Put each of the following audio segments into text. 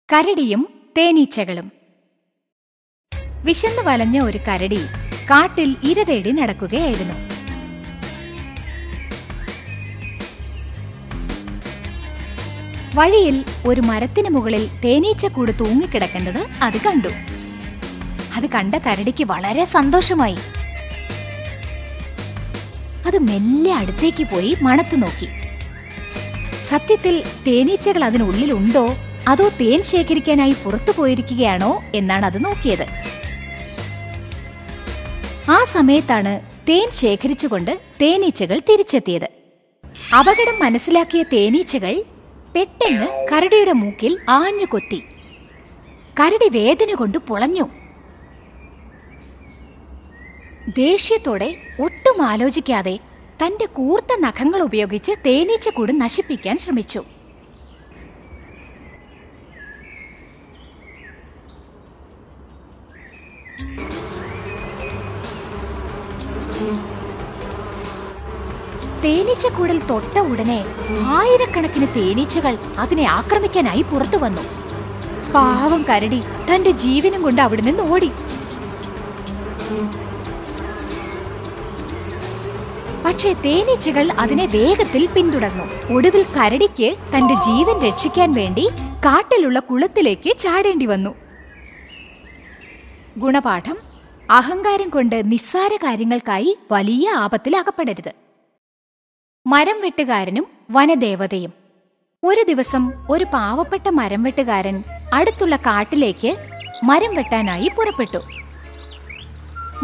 കരടിയും തേനീച്ചകളും. വിശന്നു വലഞ്ഞ ഒരു കരടി കാട്ടിൽ ഇര തേടി നടക്കുകയായിരുന്നു. വഴിയിൽ ഒരു മരത്തിനു മുകളിൽ തേനീച്ചക്കൂട് തൂങ്ങിക്കിടക്കുന്നത് അത് കണ്ടു. അത് കണ്ട കരടിക്ക് വളരെ സന്തോഷമായി. അത് മെല്ലെ അടുത്തേക്ക് പോയി മണത്തു നോക്കി. സത്യത്തിൽ തേനീച്ചകൾ അതിനുള്ളിലുണ്ടോ അതോ തേൻ ശേഖരിക്കാനായി പുറത്തു പോയിരിക്കുകയാണോ എന്നാണ് അത് നോക്കിയത്. ആ സമയത്താണ് തേൻ ശേഖരിച്ചുകൊണ്ട് തേനീച്ചകൾ തിരിച്ചെത്തിയത്. അപകടം മനസ്സിലാക്കിയ തേനീച്ചകൾ പെട്ടെന്ന് കരടിയുടെ മൂക്കിൽ ആഞ്ഞു കൊത്തി. കരടി വേദന കൊണ്ട് പുളഞ്ഞു. ദേഷ്യത്തോടെ ഒട്ടും ആലോചിക്കാതെ തന്റെ കൂർത്ത നഖങ്ങൾ ഉപയോഗിച്ച് തേനീച്ചക്കൂട് നശിപ്പിക്കാൻ ശ്രമിച്ചു. തേനീച്ചക്കൂടിൽ തൊട്ട ഉടനെ ആയിരക്കണക്കിന് തേനീച്ചകൾ അതിനെ ആക്രമിക്കാനായി പുറത്തു വന്നു. പാവം കരടി തന്റെ ജീവനും കൊണ്ട് അവിടെ നിന്ന് ഓടി. പക്ഷേ തേനീച്ചകൾ അതിനെ വേഗത്തിൽ പിന്തുടർന്നു. ഒടുവിൽ കരടിക്ക് തന്റെ ജീവൻ രക്ഷിക്കാൻ വേണ്ടി കാട്ടിലുള്ള കുളത്തിലേക്ക് ചാടേണ്ടി വന്നു. ഗുണപാഠം: അഹങ്കാരം കൊണ്ട് നിസ്സാര കാര്യങ്ങൾക്കായി വലിയ ആപത്തിൽ അകപ്പെടരുത്. മരം വെട്ടുകാരനും വനദേവതയും. ഒരു ദിവസം ഒരു പാവപ്പെട്ട മരം വെട്ടുകാരൻ അടുത്തുള്ള കാട്ടിലേക്ക് മരം വെട്ടാനായി പുറപ്പെട്ടു.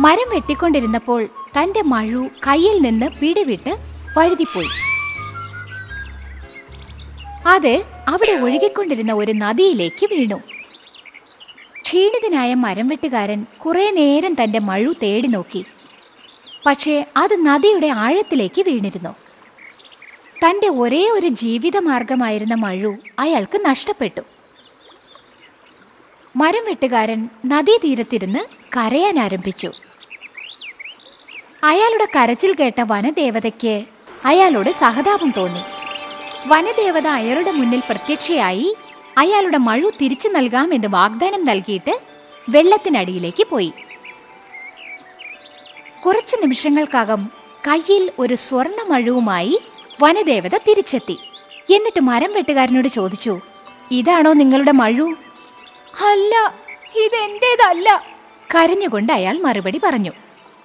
മരം വെട്ടിക്കൊണ്ടിരുന്നപ്പോൾ തന്റെ മഴു കയ്യിൽ നിന്ന് പിടിവിട്ട് വഴുതിപ്പോയി. അത് അവിടെ ഒഴുകിക്കൊണ്ടിരുന്ന ഒരു നദിയിലേക്ക് വീണു. ക്ഷീണിതനായ മരം വെട്ടുകാരൻ കുറെ നേരം തന്റെ മഴു തേടി നോക്കി. പക്ഷേ അത് നദിയുടെ ആഴത്തിലേക്ക് വീണിരുന്നു. തന്റെ ഒരേ ഒരു ജീവിതമാർഗമായിരുന്ന മഴു അയാൾക്ക് നഷ്ടപ്പെട്ടു. മരം വെട്ടുകാരൻ നദീതീരത്തിരുന്ന് കരയാൻ ആരംഭിച്ചു. അയാളുടെ കരച്ചിൽ കേട്ട വനദേവതയ്ക്ക് അയാളോട് സഹതാപം തോന്നി. വനദേവത അയാളുടെ മുന്നിൽ പ്രത്യക്ഷയായി അയാളുടെ മഴു തിരിച്ചു നൽകാമെന്ന് വാഗ്ദാനം നൽകിയിട്ട് വെള്ളത്തിനടിയിലേക്ക് പോയി. കുറച്ചു നിമിഷങ്ങൾക്കകം കയ്യിൽ ഒരു സ്വർണ്ണ മഴുവുമായി വനദേവത തിരിച്ചെത്തി. എന്നിട്ട് മരം വെട്ടുകാരനോട് ചോദിച്ചു, "ഇതാണോ നിങ്ങളുടെ മഴു?" "അല്ല, ഇതെന്റേതല്ല," കരഞ്ഞുകൊണ്ട് അയാൾ മറുപടി പറഞ്ഞു.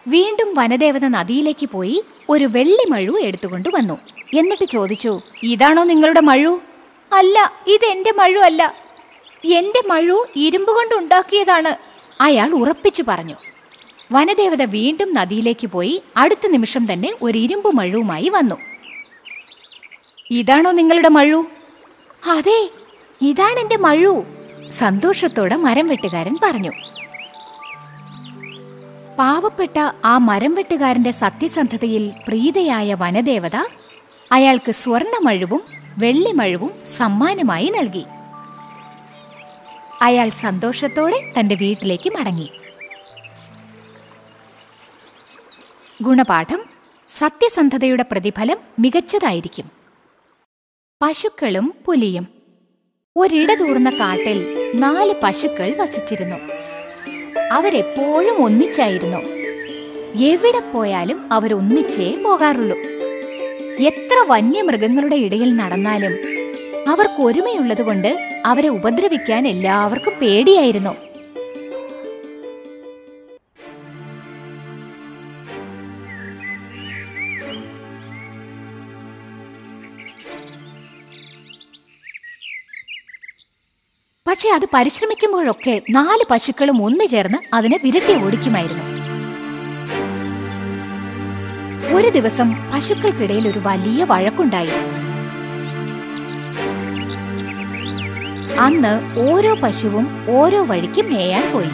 വീണ്ടും വനദേവത നദിയിലേക്ക് പോയി ഒരു വെള്ളി മഴു എടുത്തുകൊണ്ട് വന്നു. എന്നിട്ട് ചോദിച്ചു, "ഇതാണോ നിങ്ങളുടെ മഴു?" "അല്ല, ഇതെന്റെ മഴു അല്ല. എന്റെ മഴു ഇരുമ്പ് കൊണ്ടുണ്ടാക്കിയതാണ്," അയാൾ ഉറപ്പിച്ചു പറഞ്ഞു. വനദേവത വീണ്ടും നദിയിലേക്ക് പോയി അടുത്ത നിമിഷം തന്നെ ഒരു ഇരുമ്പ് മഴുവുമായി വന്നു. "ഇതാണോ നിങ്ങളുടെ മഴു?" "അതെ, ഇതാണ് എന്റെ മഴു," സന്തോഷത്തോടെ മരം വെട്ടുകാരൻ പറഞ്ഞു. പാവപ്പെട്ട ആ മരം വെട്ടുകാരന്റെ സത്യസന്ധതയിൽ പ്രീതയായ വനദേവത അയാൾക്ക് സ്വർണ്ണമഴുവും വെള്ളിമഴുവും സമ്മാനമായി നൽകി. അയാൾ സന്തോഷത്തോടെ തന്റെ വീട്ടിലേക്ക് മടങ്ങി. ഗുണപാഠം: സത്യസന്ധതയുടെ പ്രതിഫലം മികച്ചതായിരിക്കും. പശുക്കളും പുലിയും. ഒരിടതൂർന്ന കാട്ടിൽ 4 പശുക്കൾ വസിച്ചിരുന്നു. അവരെപ്പോഴും ഒന്നിച്ചായിരുന്നു. എവിടെ പോയാലും അവരൊന്നിച്ചേ പോകാറുള്ളൂ. എത്ര വന്യമൃഗങ്ങളുടെ ഇടയിൽ നടന്നാലും അവർക്ക് ഒരുമയുള്ളതുകൊണ്ട് അവരെ ഉപദ്രവിക്കാൻ എല്ലാവർക്കും പേടിയായിരുന്നു. പക്ഷെ അത് പരിശ്രമിക്കുമ്പോഴൊക്കെ 4 പശുക്കളും ഒന്നു ചേർന്ന് അതിനെ വിരട്ടി ഓടിക്കുമായിരുന്നു. ഒരു ദിവസം പശുക്കൾക്കിടയിൽ ഒരു വലിയ വഴക്കുണ്ടായി. അന്ന് ഓരോ പശുവും ഓരോ വഴിക്ക് മേയാൻ പോയി.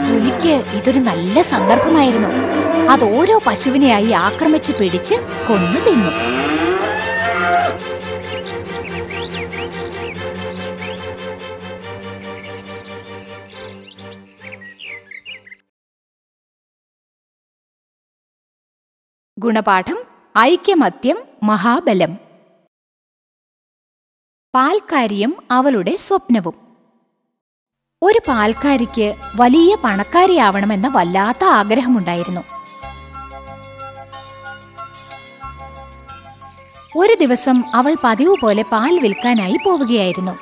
പുലിക്ക് ഇതൊരു നല്ല സന്ദർഭമായിരുന്നു. അത് ഓരോ പശുവിനെയായി ആക്രമിച്ച് പിടിച്ച് കൊന്നു തിന്നു. ഗുണപാഠം ഐക്യമത്യം മഹാബലം. പാൽക്കാരിയും അവളുടെ സ്വപ്നവും. ഒരു പാൽക്കാരിക്ക് വലിയ പണക്കാരിയാവണമെന്ന വല്ലാത്ത ആഗ്രഹമുണ്ടായിരുന്നു. ഒരു ദിവസം അവൾ പതിവ് പോലെ പാൽ വിൽക്കാനായി പോവുകയായിരുന്നു.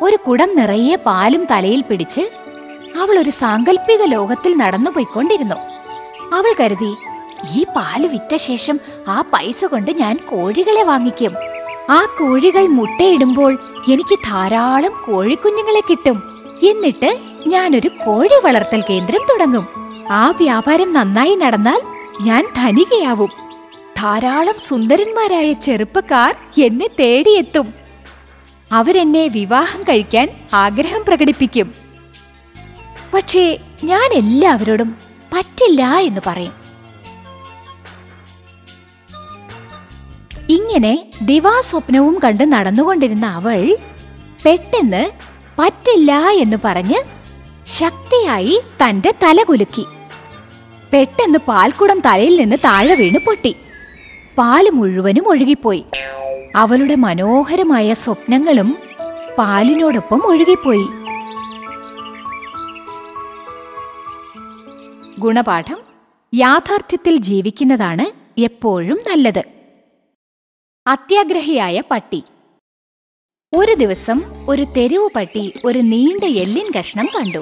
ഒരു കുടം നിറയെ പാലും തലയിൽ പിടിച്ച് അവൾ ഒരു സാങ്കല്പിക ലോകത്തിൽ നടന്നുപോയിക്കൊണ്ടിരുന്നു. അവൾ കരുതി, ഈ പാല് വിറ്റ ശേഷം ആ പൈസ കൊണ്ട് ഞാൻ കോഴികളെ വാങ്ങിക്കും. ആ കോഴികൾ മുട്ടയിടുമ്പോൾ എനിക്ക് ധാരാളം കോഴിക്കുഞ്ഞുങ്ങളെ കിട്ടും. എന്നിട്ട് ഞാനൊരു കോഴി വളർത്തൽ കേന്ദ്രം തുടങ്ങും. ആ വ്യാപാരം നന്നായി നടന്നാൽ ഞാൻ ധനികയാവും. ധാരാളം സുന്ദരന്മാരായ ചെറുപ്പക്കാർ എന്നെ തേടിയെത്തും. അവരെന്നെ വിവാഹം കഴിക്കാൻ ആഗ്രഹം പ്രകടിപ്പിക്കും. പക്ഷേ ഞാൻ എല്ലാവരോടും പറ്റില്ല എന്ന് പറയും. ഇങ്ങനെ ദിവാസ്വപ്നവും കണ്ട് നടന്നുകൊണ്ടിരുന്ന അവൾ പെട്ടെന്ന് പറ്റില്ല എന്ന് പറഞ്ഞ് ശക്തിയായി തന്റെ തല കുലുക്കി. പെട്ടെന്ന് പാൽക്കുടം തലയിൽ നിന്ന് താഴെ വീണ് പൊട്ടി. പാല് മുഴുവനും ഒഴുകിപ്പോയി. അവളുടെ മനോഹരമായ സ്വപ്നങ്ങളും പാലിനോടൊപ്പം ഒഴുകിപ്പോയി. ഗുണപാഠം യാഥാർത്ഥ്യത്തിൽ ജീവിക്കുന്നതാണ് എപ്പോഴും നല്ലത്. അത്യാഗ്രഹിയായ പട്ടി. ഒരു ദിവസം ഒരു തെരുവു പട്ടി ഒരു നീണ്ട എല്ലിൻ കഷ്ണം കണ്ടു.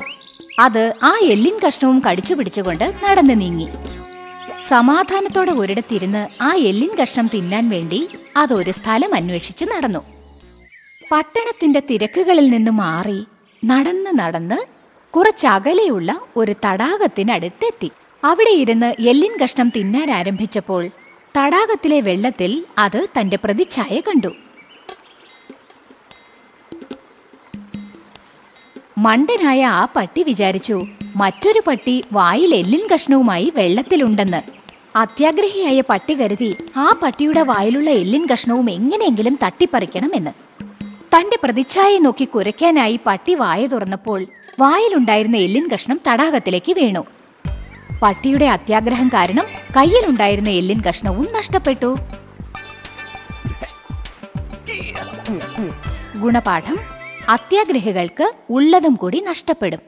അത് ആ എല്ലിൻ കഷ്ണവും കടിച്ചു പിടിച്ചുകൊണ്ട് നടന്നു നീങ്ങി. സമാധാനത്തോടെ ഒരിടത്തിരുന്ന് ആ എല്ലിൻ കഷ്ണം തിന്നാൻ വേണ്ടി അതൊരു സ്ഥലം അന്വേഷിച്ച് നടന്നു. പട്ടണത്തിന്റെ തിരക്കുകളിൽ നിന്ന് മാറി നടന്ന് നടന്ന് കുറച്ചകലെയുള്ള ഒരു തടാകത്തിനടുത്തെത്തി. അവിടെ ഇരുന്ന് എല്ലിൻ കഷ്ണം തിന്നാൻ ആരംഭിച്ചപ്പോൾ തടാകത്തിലെ വെള്ളത്തിൽ അത് തന്റെ പ്രതിച്ഛായ കണ്ടു. മണ്ടനായ ആ പട്ടി വിചാരിച്ചു, മറ്റൊരു പട്ടി വായിൽ എല്ലിൻ കഷ്ണവുമായി വെള്ളത്തിലുണ്ടെന്ന്. അത്യാഗ്രഹിയായ പട്ടി കരുതി ആ പട്ടിയുടെ വായിലുള്ള എല്ലിൻ കഷ്ണവും എങ്ങനെയെങ്കിലും തട്ടിപ്പറിക്കണമെന്ന്. തന്റെ പ്രതിച്ഛായ നോക്കി കുരയ്ക്കാനായി പട്ടി വായ തുറന്നപ്പോൾ വായിലുണ്ടായിരുന്ന എല്ലിൻ കഷ്ണം തടാകത്തിലേക്ക് വീണു. പട്ടിയുടെ അത്യാഗ്രഹം കാരണം കയ്യിലുണ്ടായിരുന്ന എല്ലിൻ കഷ്ണവും നഷ്ടപ്പെട്ടു. ഗുണപാഠം അത്യാഗ്രഹികൾക്ക് ഉള്ളതും കൂടി നഷ്ടപ്പെടും.